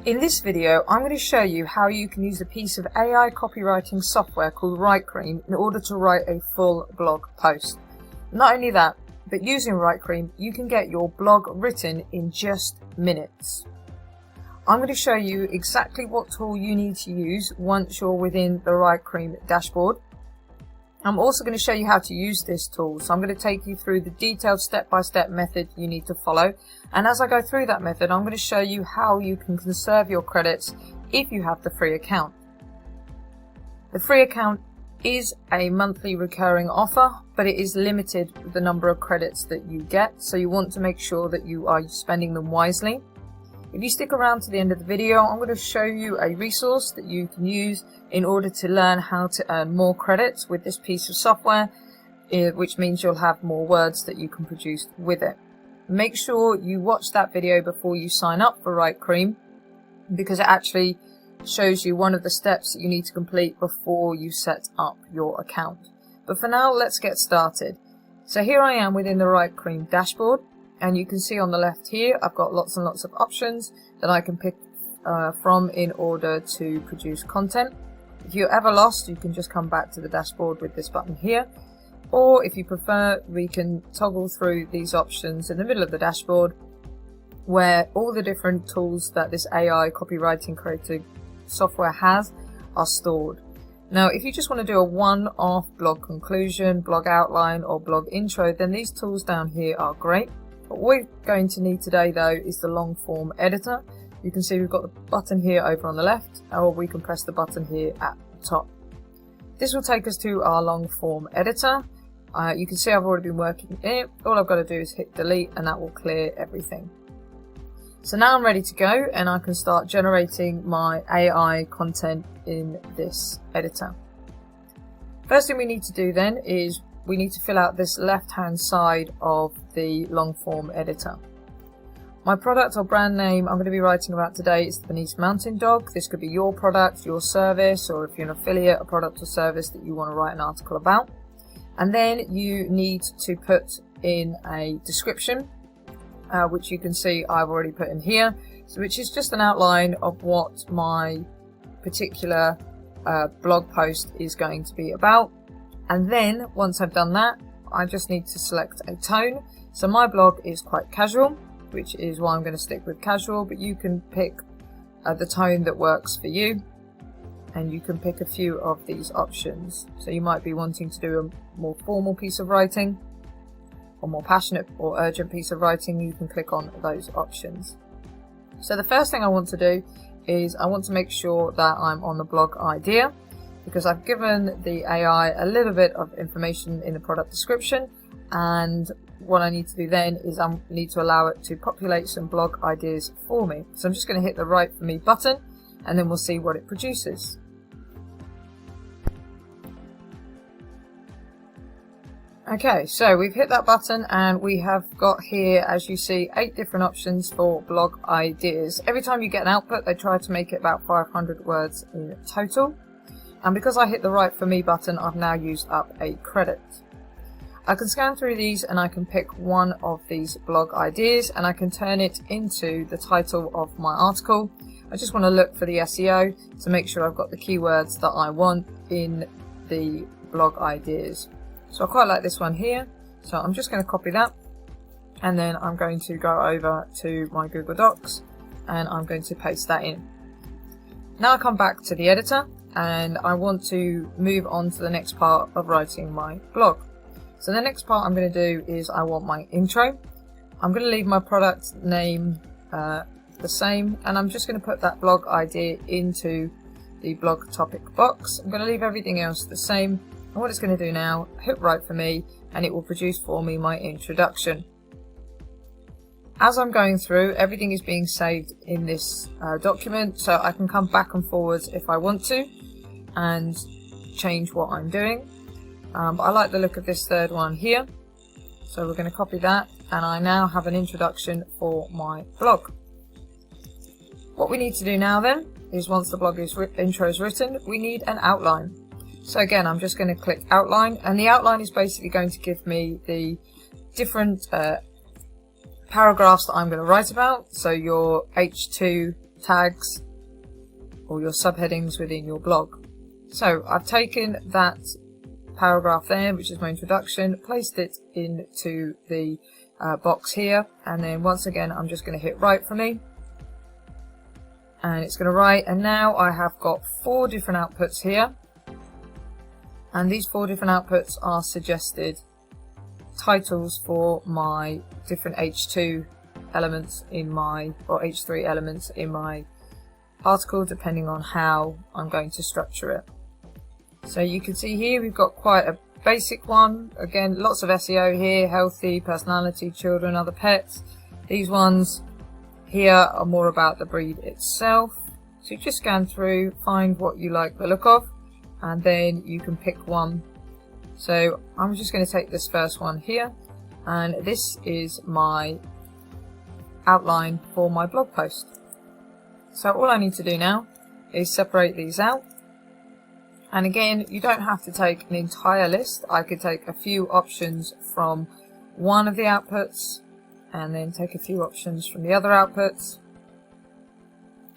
In this video, I'm going to show you how you can use a piece of AI copywriting software called Writecream in order to write a full blog post. Not only that, but using Writecream, you can get your blog written in just minutes. I'm going to show you exactly what tool you need to use once you're within the Writecream dashboard. I'm also going to show you how to use this tool, so I'm going to take you through the detailed step-by-step method you need to follow, and as I go through that method I'm going to show you how you can conserve your credits if you have the free account. The free account is a monthly recurring offer, but it is limited with the number of credits that you get, so you want to make sure that you are spending them wisely. If you stick around to the end of the video, I'm going to show you a resource that you can use in order to learn how to earn more credits with this piece of software, which means you'll have more words that you can produce with it. Make sure you watch that video before you sign up for Writecream, because it actually shows you one of the steps that you need to complete before you set up your account. But for now, let's get started. So here I am within the Writecream dashboard. And you can see on the left here, I've got lots and lots of options that I can pick from in order to produce content. If you're ever lost, you can just come back to the dashboard with this button here. Or if you prefer, we can toggle through these options in the middle of the dashboard, where all the different tools that this AI copywriting creative software has are stored. Now, if you just want to do a one-off blog conclusion, blog outline, or blog intro, then these tools down here are great. What we're going to need today though is the long form editor. You can see we've got the button here over on the left, or we can press the button here at the top. This will take us to our long form editor. You can see I've already been working in it. All I've got to do is hit delete and that will clear everything. So now I'm ready to go and I can start generating my AI content in this editor. First thing we need to do then is we need to fill out this left hand side of the long form editor. My product or brand name I'm going to be writing about today is the Bernese Mountain Dog. This could be your product, your service, or if you're an affiliate, a product or service that you want to write an article about. And then you need to put in a description, which you can see I've already put in here, which is just an outline of what my particular blog post is going to be about. And then once I've done that, I just need to select a tone. So my blog is quite casual, which is why I'm going to stick with casual, but you can pick the tone that works for you, and you can pick a few of these options. So you might be wanting to do a more formal piece of writing, or more passionate or urgent piece of writing. You can click on those options. So the first thing I want to do is I want to make sure that I'm on the blog idea, because I've given the AI a little bit of information in the product description, and what I need to do then is I need to allow it to populate some blog ideas for me. So I'm just going to hit the Write For Me button and then we'll see what it produces. Okay, so we've hit that button and we have got here, as you see, 8 different options for blog ideas. Every time you get an output, they try to make it about 500 words in total. And because I hit the Write For Me button, I've now used up a credit. I can scan through these and I can pick one of these blog ideas and I can turn it into the title of my article. I just want to look for the SEO to make sure I've got the keywords that I want in the blog ideas. So I quite like this one here, so I'm just going to copy that and then I'm going to go over to my Google Docs and I'm going to paste that in. Now I come back to the editor and I want to move on to the next part of writing my blog. So the next part I'm going to do is I want my intro. I'm going to leave my product name the same, and I'm just going to put that blog idea into the blog topic box. I'm going to leave everything else the same, and what it's going to do now, hit Write For Me, and it will produce for me my introduction. As I'm going through, everything is being saved in this document, so I can come back and forwards if I want to and change what I'm doing. But I like the look of this third one here, so we're going to copy that, and I now have an introduction for my blog. What we need to do now then is, once the blog intro is written, we need an outline. So again, I'm just going to click outline, and the outline is basically going to give me the different paragraphs that I'm going to write about. So your H2 tags or your subheadings within your blog. So I've taken that paragraph there, which is my introduction, placed it into the box here, and then once again I'm just going to hit write for me, and it's going to write. And now I have got 4 different outputs here, and these 4 different outputs are suggested titles for my different H2 elements in my, or H3 elements in my article, depending on how I'm going to structure it. So you can see here we've got quite a basic one. Again, lots of SEO here: healthy, personality, children, other pets. These ones here are more about the breed itself. So you just scan through, find what you like the look of, and then you can pick one. So I'm just going to take this first one here, and this is my outline for my blog post. So all I need to do now is separate these out. And again, you don't have to take an entire list. I could take a few options from one of the outputs and then take a few options from the other outputs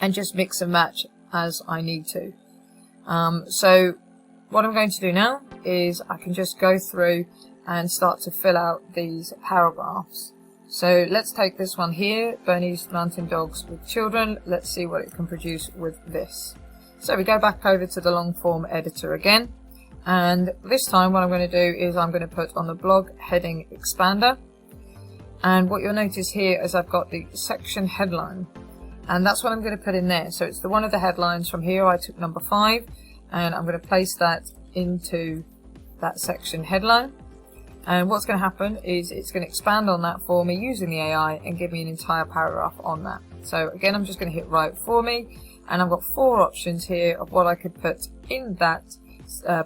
and just mix and match as I need to. So what I'm going to do now is I can just go through and start to fill out these paragraphs. So let's take this one here, Bernese Mountain Dogs with Children. Let's see what it can produce with this. So we go back over to the long form editor again, and this time what I'm going to do is I'm going to put on the blog heading expander, and what you'll notice here is I've got the section headline, and that's what I'm going to put in there. So it's the one of the headlines from here. I took number 5 and I'm going to place that into that section headline, and what's going to happen is it's going to expand on that for me using the AI and give me an entire paragraph on that. So again, I'm just going to hit write for me, and I've got 4 options here of what I could put in that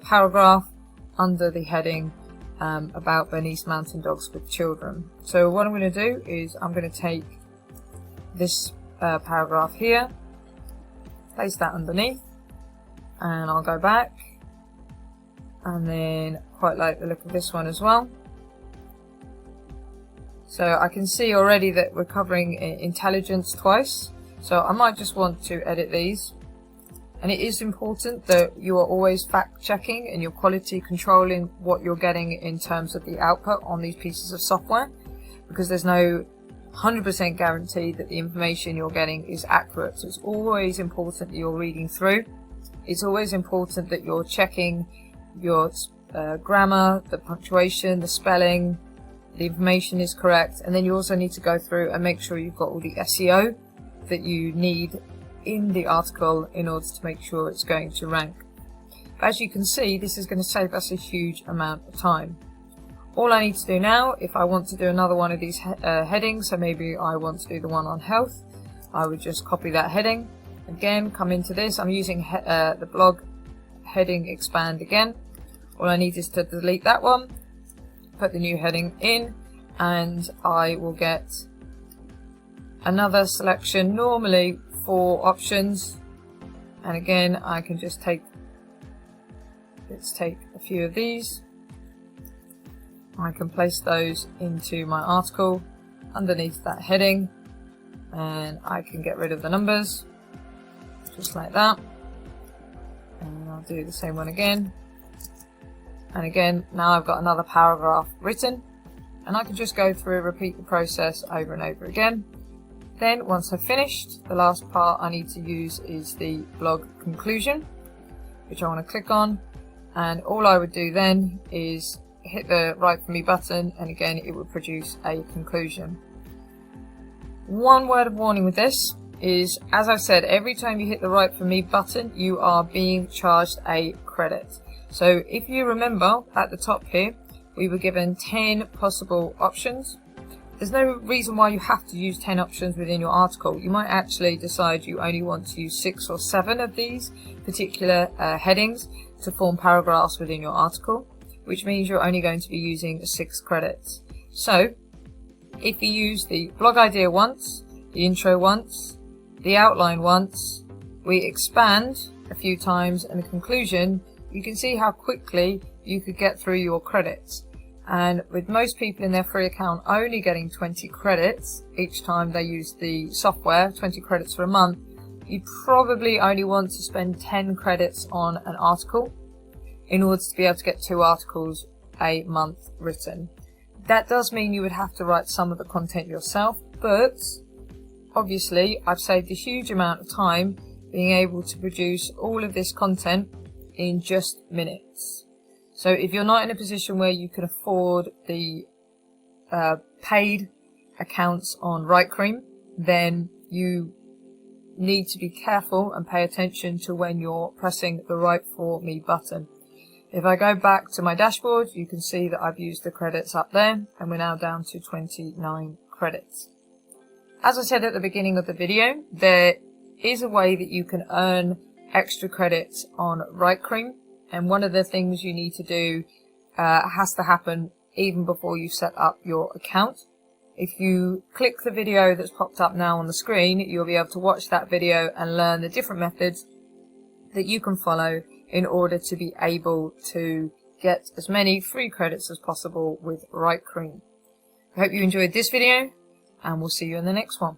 paragraph under the heading about Bernese Mountain Dogs with Children. So what I'm going to do is I'm going to take this paragraph here, place that underneath, and I'll go back, and then quite like the look of this one as well. So I can see already that we're covering intelligence twice. So I might just want to edit these, and it is important that you are always fact checking and you're quality controlling what you're getting in terms of the output on these pieces of software, because there's no 100% guarantee that the information you're getting is accurate. So it's always important that you're reading through. It's always important that you're checking your grammar, the punctuation, the spelling, the information is correct, and then you also need to go through and make sure you've got all the SEO that you need in the article in order to make sure it's going to rank. But as you can see, this is going to save us a huge amount of time. All I need to do now, if I want to do another one of these headings, so maybe I want to do the one on health, I would just copy that heading. Again, come into this. I'm using the blog heading expand again. All I need is to delete that one, put the new heading in, and I will get another selection, normally 4 options. And again, I can just let's take a few of these. I can place those into my article underneath that heading, and I can get rid of the numbers just like that, and I'll do the same one again. And again, now I've got another paragraph written, and I can just go through, repeat the process over and over again. Then once I've finished, the last part I need to use is the blog conclusion, which I want to click on, and all I would do then is hit the write for me button, and again it would produce a conclusion. One word of warning with this is, as I've said, every time you hit the write for me button you are being charged a credit. So if you remember at the top here we were given 10 possible options. There's no reason why you have to use 10 options within your article. You might actually decide you only want to use 6 or 7 of these particular headings to form paragraphs within your article, which means you're only going to be using 6 credits. So if you use the blog idea once, the intro once, the outline once, we expand a few times, and the conclusion, you can see how quickly you could get through your credits. And with most people in their free account only getting 20 credits each time they use the software, 20 credits for a month, you probably only want to spend 10 credits on an article in order to be able to get 2 articles a month written. That does mean you would have to write some of the content yourself, but obviously I've saved a huge amount of time being able to produce all of this content in just minutes. So if you're not in a position where you can afford the paid accounts on Writecream, then you need to be careful and pay attention to when you're pressing the Write For Me button. If I go back to my dashboard, you can see that I've used the credits up there, and we're now down to 29 credits. As I said at the beginning of the video, there is a way that you can earn extra credits on Writecream, and one of the things you need to do has to happen even before you set up your account. If you click the video that's popped up now on the screen, you'll be able to watch that video and learn the different methods that you can follow in order to be able to get as many free credits as possible with Writecream. I hope you enjoyed this video, and we'll see you in the next one.